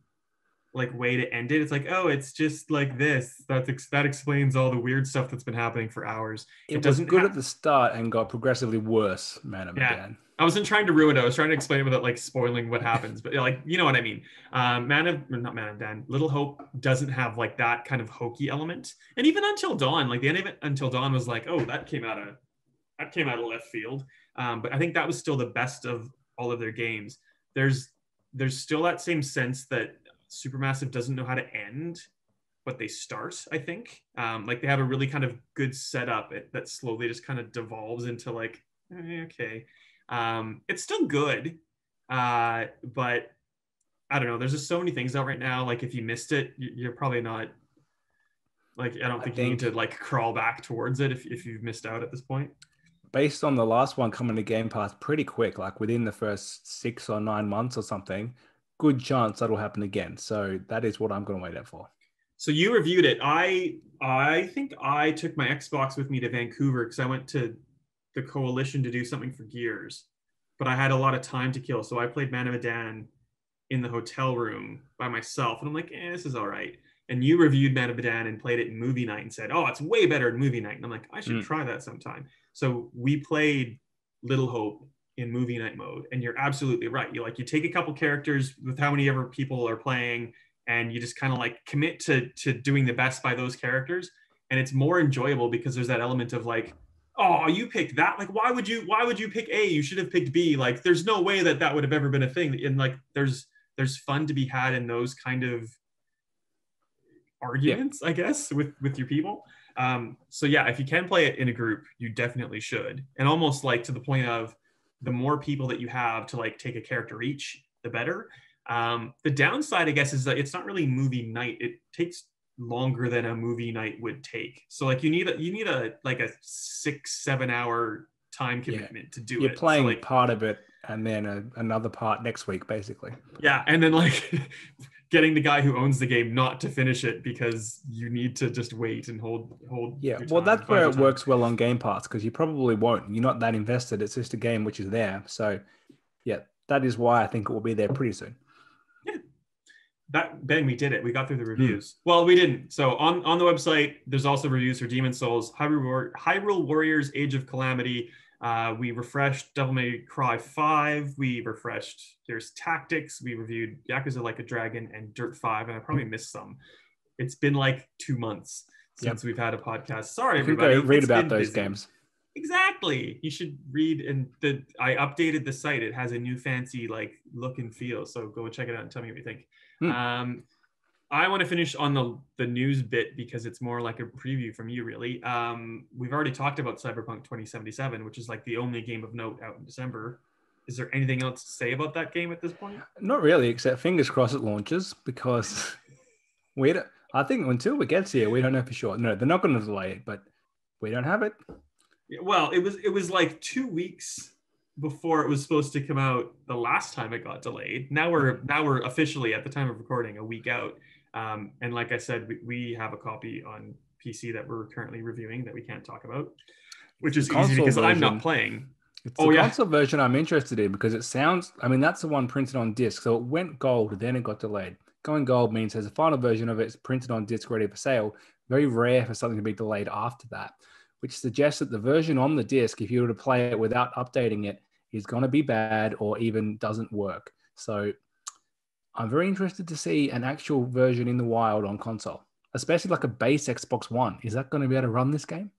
like way to end it. It's like, oh, it's just like this. That explains all the weird stuff that's been happening for hours. It was good at the start and got progressively worse, Man of Medan. I wasn't trying to ruin it. I was trying to explain it without like spoiling what happens, but like, you know what I mean? Not Man of Medan, Little Hope doesn't have like that kind of hokey element. And even Until Dawn, like the end of it, Until Dawn was like, oh, that came out of left field. But I think that was still the best of all of their games. There's still that same sense that Supermassive doesn't know how to end what they start, I think. Like they have a really kind of good setup that slowly just kind of devolves into like, okay. It's still good, but I don't know. There's just so many things out right now. Like if you missed it, you're probably not like, I don't think you need to like crawl back towards it if you've missed out at this point. Based on the last one coming to Game Pass pretty quick, like within the first 6 or 9 months or something, good chance that'll happen again. So that is what I'm going to wait out for. So you reviewed it. I think I took my Xbox with me to Vancouver because I went to the Coalition to do something for Gears, but I had a lot of time to kill. So I played Man of Medan in the hotel room by myself. And I'm like, this is all right. And you reviewed Man of Medan and played it in movie night and said, oh, it's way better in movie night. And I'm like, I should try that sometime. So we played Little Hope in movie night mode. And you're absolutely right. You take a couple characters with how many ever people are playing, and you just kind of like commit to doing the best by those characters. And it's more enjoyable because there's that element of like, oh, you picked that. Like, why would you pick A? You should have picked B. Like, there's no way that would have ever been a thing. And like, there's fun to be had in those kind of arguments, I guess, with your people. So yeah, if you can play it in a group, you definitely should. And almost like to the point of the more people that you have to like take a character each, the better. The downside, I guess, is that it's not really movie night. It takes longer than a movie night would take. So like you need a like a 6-7 hour time commitment to do it. You're playing so, like, part of it and then another part next week, basically. Yeah, and then like getting the guy who owns the game not to finish it because you need to just wait and hold. Yeah, well, that's where it works well on Game Pass because you probably won't. You're not that invested. It's just a game which is there. So yeah, that is why I think it will be there pretty soon. Ben, we did it. We got through the reviews. Well, we didn't. So on the website, there's also reviews for Demon's Souls, Hyrule Warriors, Age of Calamity, We refreshed Devil May Cry 5. We refreshed There's Tactics. We reviewed Yakuza Like a Dragon and Dirt 5, and I probably missed some. It's been like 2 months since we've had a podcast. Sorry, everybody. You can go read it's about those busy. games. Exactly. You should read, and I updated the site. It has a new fancy like look and feel. So go check it out and tell me what you think. I want to finish on the news bit because it's more like a preview from you, really. We've already talked about Cyberpunk 2077, which is like the only game of note out in December. Is there anything else to say about that game at this point? Not really, except fingers crossed it launches, because I think until it gets here, we don't know for sure. No, they're not going to delay it, but we don't have it. Well, it was like 2 weeks before it was supposed to come out the last time it got delayed. Now we're officially, at the time of recording, a week out. And like I said, we have a copy on PC that we're currently reviewing that we can't talk about, which is easy because I'm not playing. It's the console version I'm interested in, because it sounds, I mean, that's the one printed on disc. So it went gold, then it got delayed. Going gold means there's a final version of it. It's printed on disc, ready for sale. Very rare for something to be delayed after that, which suggests that the version on the disc, if you were to play it without updating it, is going to be bad or even doesn't work. So I'm very interested to see an actual version in the wild on console, especially like a base Xbox One. Is that going to be able to run this game?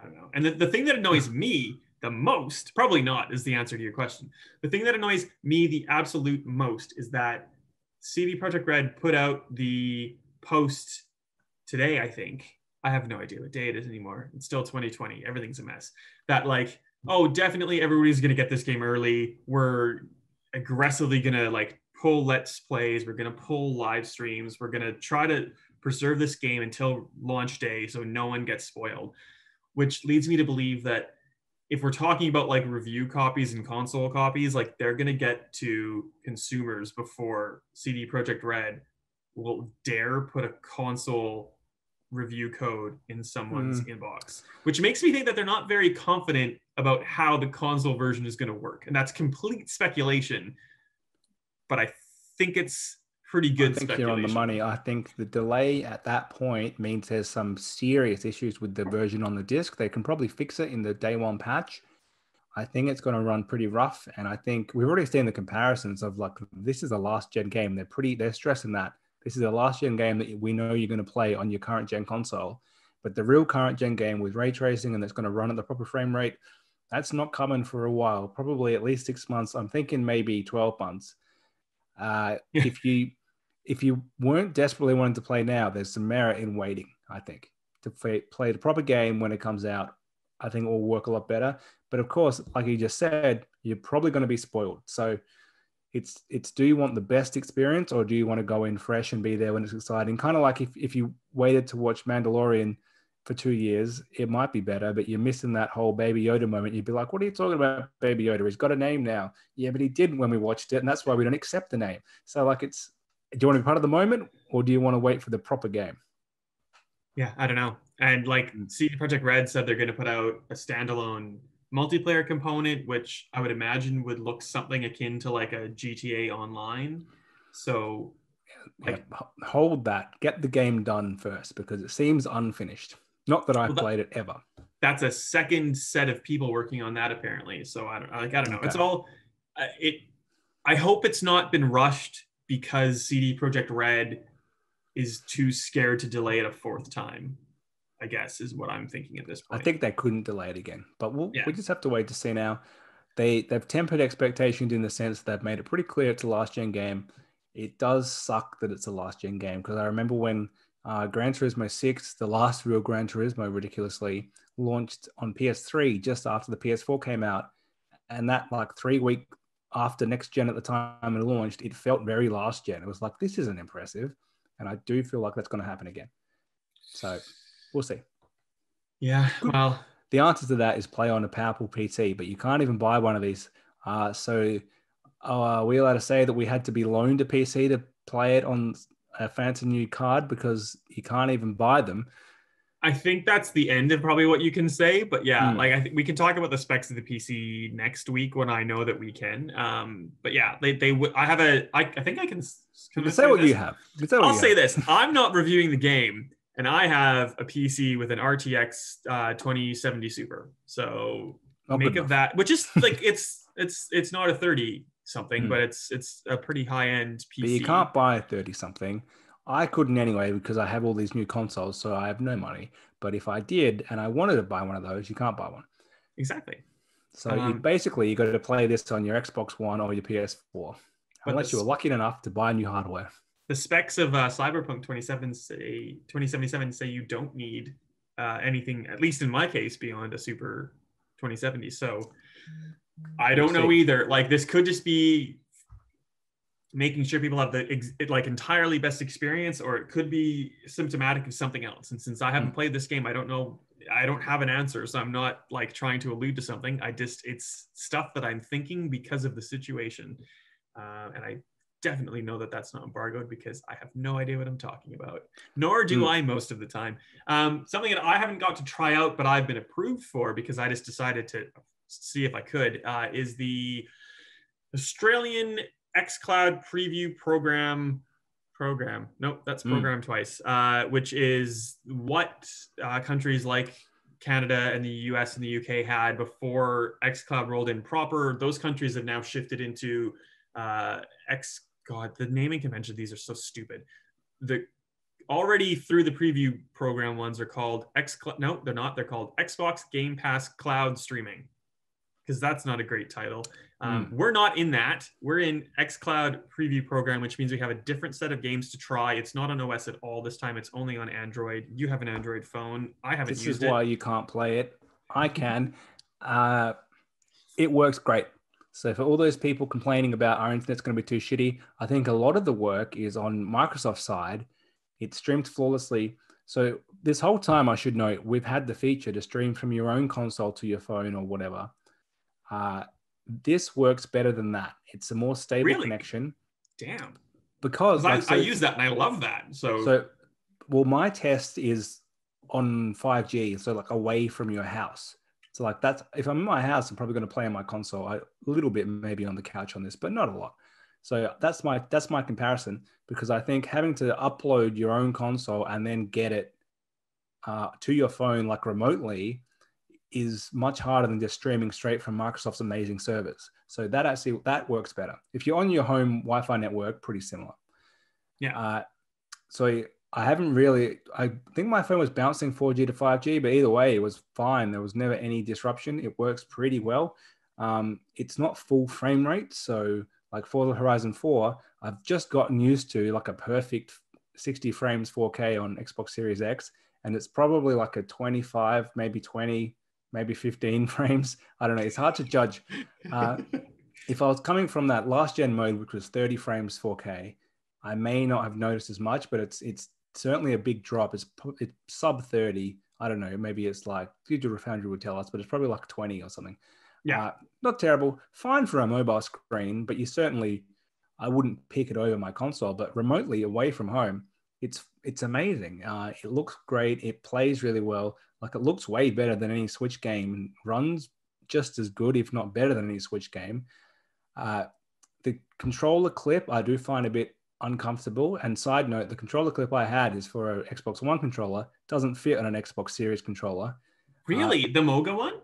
I don't know. And the thing that annoys me the most, probably not, is the answer to your question. The thing that annoys me the absolute most is that CD Projekt Red put out the post today, I think. I have no idea what day it is anymore. It's still 2020. Everything's a mess. That like, oh, definitely everybody's going to get this game early. We're aggressively going to like pull Let's Plays. We're going to pull live streams. We're going to try to preserve this game until launch day so no one gets spoiled, which leads me to believe that if we're talking about like review copies and console copies, like they're going to get to consumers before CD Projekt Red will dare put a console review code in someone's inbox, which makes me think that they're not very confident about how the console version is going to work. And that's complete speculation, but I think it's pretty good I think speculation. you're on the money. I think the delay at that point means there's some serious issues with the version on the disc. They can probably fix it in the day one patch. I think it's going to run pretty rough. And I think we've already seen the comparisons of like, this is a last gen game. They're stressing that. This is a last gen game that we know you're going to play on your current gen console, but the real current gen game with ray tracing and that's going to run at the proper frame rate, that's not coming for a while, probably at least 6 months. I'm thinking maybe 12 months. If you weren't desperately wanting to play now, there's some merit in waiting, I think, to play the proper game when it comes out. I think it will work a lot better. But of course, like you just said, you're probably going to be spoiled. So it's do you want the best experience or do you want to go in fresh and be there when it's exciting? Kind of like if you waited to watch Mandalorian for 2 years, it might be better, but you're missing that whole Baby Yoda moment. You'd be like, what are you talking about, Baby Yoda? He's got a name now. Yeah, but he didn't when we watched it, and that's why we don't accept the name. So like do you want to be part of the moment or do you want to wait for the proper game? Yeah, I don't know. And like CD Projekt Red said they're going to put out a standalone multiplayer component, which I would imagine would look something akin to like a GTA Online. So like hold that. Get the game done first because it seems unfinished. Not that I've played it ever. That's a second set of people working on that apparently. So I don't know. Okay. It's all I hope it's not been rushed because CD Projekt Red is too scared to delay it a fourth time, I guess, is what I'm thinking at this point. I think they couldn't delay it again, but we just have to wait to see now. They've tempered expectations in the sense they've made it pretty clear it's a last-gen game. It does suck that it's a last-gen game because I remember when Gran Turismo 6, the last real Gran Turismo, ridiculously, launched on PS3 just after the PS4 came out, and that like 3 week after next gen at the time it launched, it felt very last gen. It was like, this isn't impressive. And I do feel like that's going to happen again. So we'll see. Yeah, well, the answer to that is play on a powerful PC, but you can't even buy one of these. So are we allowed to say that we had to be loaned a PC to play it on a fancy new card because you can't even buy them? I think that's the end of probably what you can say, but yeah, like I think we can talk about the specs of the PC next week when I know that we can. But yeah, they would. I think I can say what you have. I'll say this: I'm not reviewing the game, and I have a PC with an RTX 2070 Super. So Not make good of enough. that, which is like it's not a 30 something, but it's a pretty high end But you PC. can't buy a 30 something. I couldn't anyway because I have all these new consoles, so I have no money. But if I did and I wanted to buy one of those, you can't buy one. Exactly. So basically, you got to play this on your Xbox One or your PS4, But unless you were lucky enough to buy new hardware. The specs of Cyberpunk 2077 say you don't need anything, at least in my case, beyond a Super 2070. So I don't know either. Like, this could just be making sure people have the like entirely best experience, or it could be symptomatic of something else. And since I haven't played this game, I don't know. I don't have an answer, so I'm not like trying to allude to something. It's stuff that I'm thinking because of the situation, and I definitely know that that's not embargoed because I have no idea what I'm talking about, nor do I most of the time. Something that I haven't got to try out, but I've been approved for because I just decided to see if I could, is the Australian XCloud Preview program. Nope, that's program twice, which is what countries like Canada and the US and the UK had before XCloud rolled in proper. Those countries have now shifted into God, the naming convention, these are so stupid. The already through the preview program ones are called no, they're not. They're called Xbox Game Pass Cloud Streaming, because that's not a great title. We're not in that. We're in XCloud Preview program, which means we have a different set of games to try. It's not on OS at all this time. It's only on Android. You have an Android phone. I haven't used it. This is why you can't play it. I can. It works great. So for all those people complaining about our internet's going to be too shitty, I think a lot of the work is on Microsoft's side. It streams flawlessly. So this whole time, I should note, we've had the feature to stream from your own console to your phone or whatever. This works better than that. It's a more stable connection. Damn. Because I use that and I love that. So well, my test is on 5G, so like away from your house. So like that's, if I'm in my house, I'm probably going to play on my console a little bit, maybe on the couch on this, but not a lot. So that's my comparison, because I think having to upload your own console and then get it to your phone like remotely is much harder than just streaming straight from Microsoft's amazing servers. So that works better. If you're on your home Wi-Fi network, pretty similar. Yeah. So I think my phone was bouncing 4G to 5G, but either way, it was fine. There was never any disruption. It works pretty well. It's not full frame rate. So like Forza Horizon 4, I've just gotten used to like a perfect 60 frames 4K on Xbox Series X. And it's probably like a 25, maybe 20, maybe 15 frames. I don't know. It's hard to judge. If I was coming from that last gen mode, which was 30 frames 4K, I may not have noticed as much, but it's certainly a big drop. It's sub 30. I don't know. Maybe it's like Digital Foundry would tell us, but it's probably like 20 or something. Yeah. Not terrible. Fine for a mobile screen, but I wouldn't pick it over my console. But remotely away from home, it's amazing. It looks great. It plays really well. Like, it looks way better than any Switch game, and runs just as good, if not better than any Switch game. The controller clip I do find a bit uncomfortable. And side note, the controller clip I had is for an Xbox One controller. Doesn't fit on an Xbox Series controller. Really? The Moga one?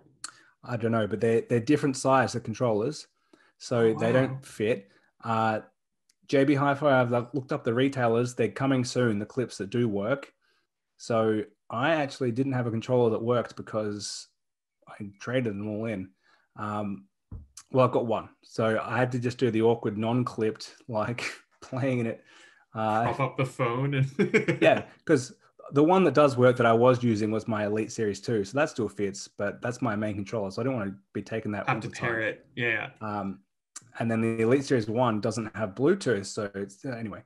I don't know, but they're different size, the controllers. So they don't fit. JB Hi-Fi, I've looked up the retailers. They're coming soon, the clips that do work. So I actually didn't have a controller that worked because I traded them all in. Well, I've got one. So I had to just do the awkward non-clipped, like playing in it. Prop up the phone. And yeah, because the one that does work that I was using was my Elite Series 2. So that still fits, but that's my main controller. So I don't want to be taking that have to pair it. Yeah. And then the Elite Series 1 doesn't have Bluetooth. So it's anyway.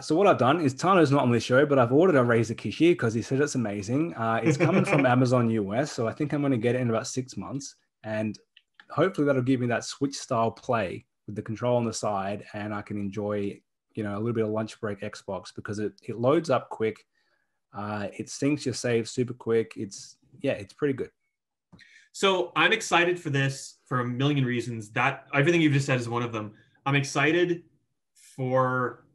So what I've done is, Tano's not on this show, but I've ordered a Razer Kishi because he said it's amazing. It's coming from Amazon US. So I think I'm going to get it in about 6 months. And hopefully that'll give me that Switch style play with the control on the side, and I can enjoy, a little bit of lunch break Xbox, because it loads up quick. It syncs your saves super quick. It's pretty good. So I'm excited for this for a million reasons. That everything you've just said is one of them. I'm excited for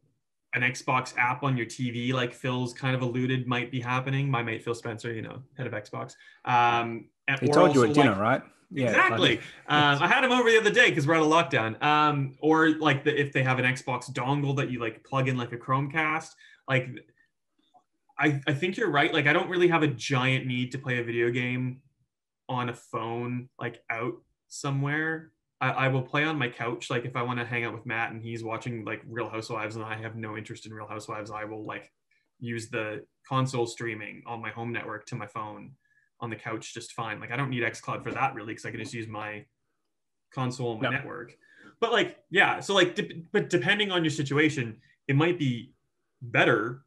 an Xbox app on your TV, like Phil's kind of alluded might be happening. My mate Phil Spencer, head of Xbox. He or told you also at dinner, like right? Yeah. exactly. I had him over the other day because we're out of lockdown. Or like if they have an Xbox dongle that you like plug in like a Chromecast, like I think you're right. Like I don't really have a giant need to play a video game on a phone, like out somewhere. I will play on my couch. Like if I want to hang out with Matt and he's watching like Real Housewives and I have no interest in Real Housewives, I will like use the console streaming on my home network to my phone on the couch just fine. Like I don't need XCloud for that really because I can just use my console on my Yep. network. But like, yeah, so like, but depending on your situation, it might be better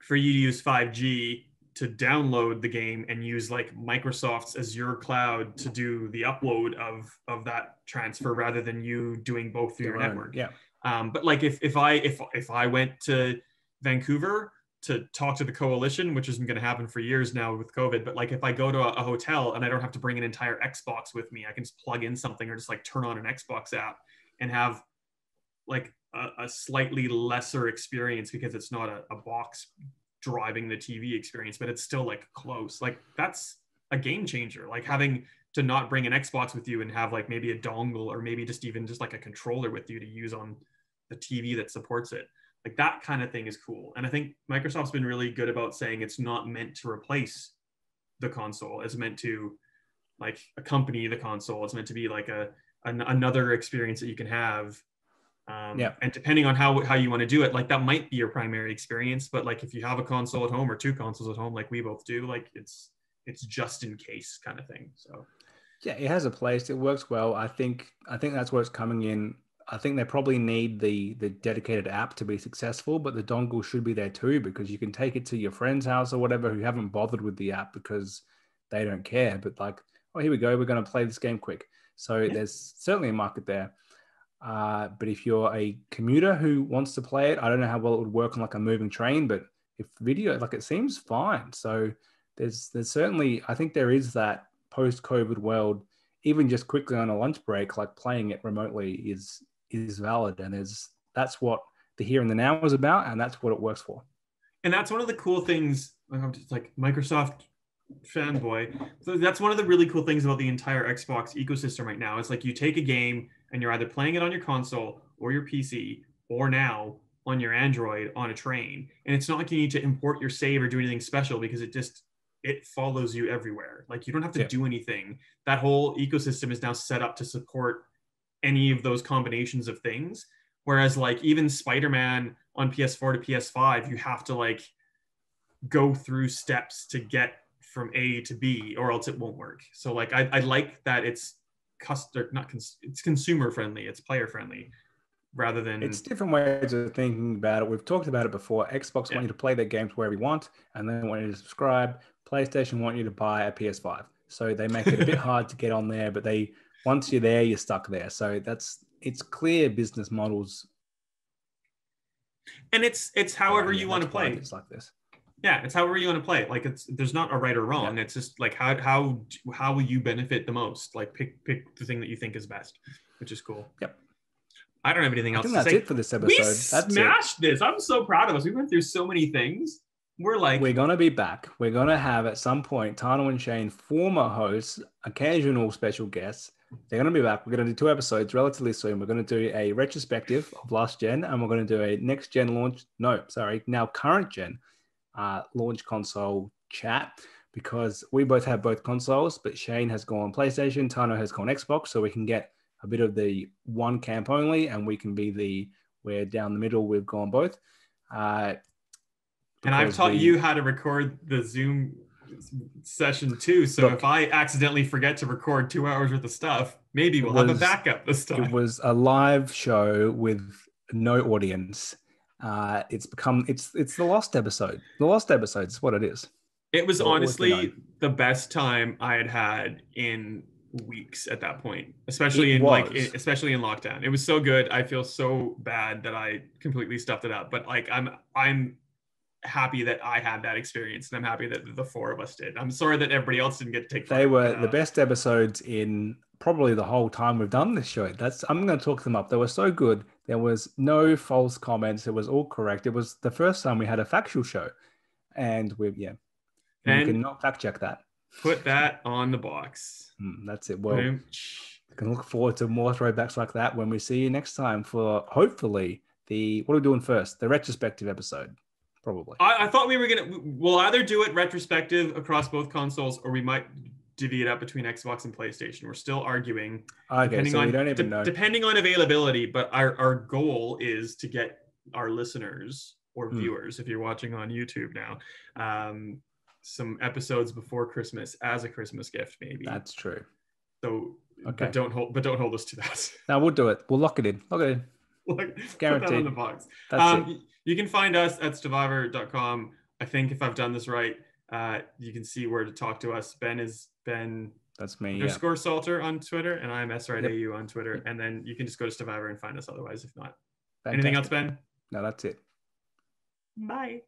for you to use 5G to download the game and use like Microsoft's Azure cloud to do the upload of that transfer rather than you doing both through your network. Yeah. But like if I went to Vancouver to talk to the coalition, which isn't going to happen for years now with COVID, but like if I go to a hotel and I don't have to bring an entire Xbox with me, I can just plug in something or just like turn on an Xbox app and have like a slightly lesser experience because it's not a box driving the TV experience, but it's still like close. Like that's a game changer. Like having to not bring an Xbox with you and have like maybe a dongle or maybe just even just like a controller with you to use on the TV that supports it. Like that kind of thing is cool. And I think Microsoft's been really good about saying it's not meant to replace the console. It's meant to like accompany the console. It's meant to be like another experience that you can have. And depending on how you want to do it, like that might be your primary experience. But like if you have a console at home or two consoles at home, like we both do, like it's just in case kind of thing. So yeah, it has a place. It works well. I think that's where it's coming in. I think they probably need the dedicated app to be successful, but the dongle should be there too because you can take it to your friend's house or whatever who haven't bothered with the app because they don't care. But like, oh, here we go, we're going to play this game quick. So there's certainly a market there. But if you're a commuter who wants to play it, I don't know how well it would work on like a moving train, but if video, like it seems fine. So there's certainly, I think there is that post-COVID world, even just quickly on a lunch break, like playing it remotely is valid. And that's what the here and the now is about. And that's what it works for. And that's one of the cool things, I'm just like Microsoft fanboy. So that's one of the really cool things about the entire Xbox ecosystem right now. It's like you take a game and you're either playing it on your console or your PC or now on your Android on a train. And it's not like you need to import your save or do anything special because it follows you everywhere. Like you don't have to do anything. That whole ecosystem is now set up to support any of those combinations of things. Whereas like even Spider-Man on PS4 to PS5, you have to like go through steps to get from A to B or else it won't work. So like I like that it's it's consumer friendly, it's player friendly rather than it's different ways of thinking about it. We've talked about it before. Xbox want you to play their games wherever you want and then want you to subscribe. PlayStation want you to buy a PS5. So they make it a bit hard to get on there, but once you're there, you're stuck there. So it's clear business models. And it's however you want to play. It's like this. Yeah, it's however you want to play. Like there's not a right or wrong. It's just like how will you benefit the most? Like pick the thing that you think is best, which is cool. Yep. I don't have anything else to say. That's it for this episode. We smashed this. I'm so proud of us. We went through so many things. We're gonna be back. We're gonna have at some point Tano and Shane, former hosts, occasional special guests. They're gonna be back. We're gonna do 2 episodes relatively soon. We're gonna do a retrospective of last gen, and we're gonna do a next gen launch. No, sorry, now current gen launch console chat because we both have both consoles, but Shane has gone PlayStation, Tano has gone Xbox, so we can get a bit of the one camp only, and we can be we're down the middle. We've gone both. And I've taught you how to record the Zoom session too. So if I accidentally forget to record 2 hours worth of stuff, maybe we'll have a backup this time. It was a live show with no audience. It's the lost episode. The lost episode is what it is. It was honestly the best time I had in weeks at that point, especially in lockdown. It was so good. I feel so bad that I completely stuffed it up, but like I'm happy that I had that experience, and I'm happy that the 4 of us did. I'm sorry that everybody else didn't get to take. They were the best episodes in probably the whole time we've done this show. I'm going to talk them up. They were so good. There was no false comments. It was all correct. It was the first time we had a factual show, and you cannot fact check that. Put that on the box. That's it. Well, we can look forward to more throwbacks like that when we see you next time for hopefully what are we doing first? The retrospective episode, probably. I thought we'll either do it retrospective across both consoles, or we might divvy it up between Xbox and PlayStation. We're still arguing. Okay, so we don't even know. Depending on availability, but our goal is to get our listeners or viewers, if you're watching on YouTube now, some episodes before Christmas as a Christmas gift, maybe. That's true. So, okay. But don't hold us to that. No, we'll do it. We'll lock it in. Guaranteed. Put that on the box. That's it. You can find us at Stevivor.com. I think if I've done this right, you can see where to talk to us. Ben is Ben. That's me. _ Salter on Twitter, and I'm SRightAU on Twitter. And then you can just go to Stevivor and find us otherwise, if not. Fantastic. Anything else, Ben? No, that's it. Bye.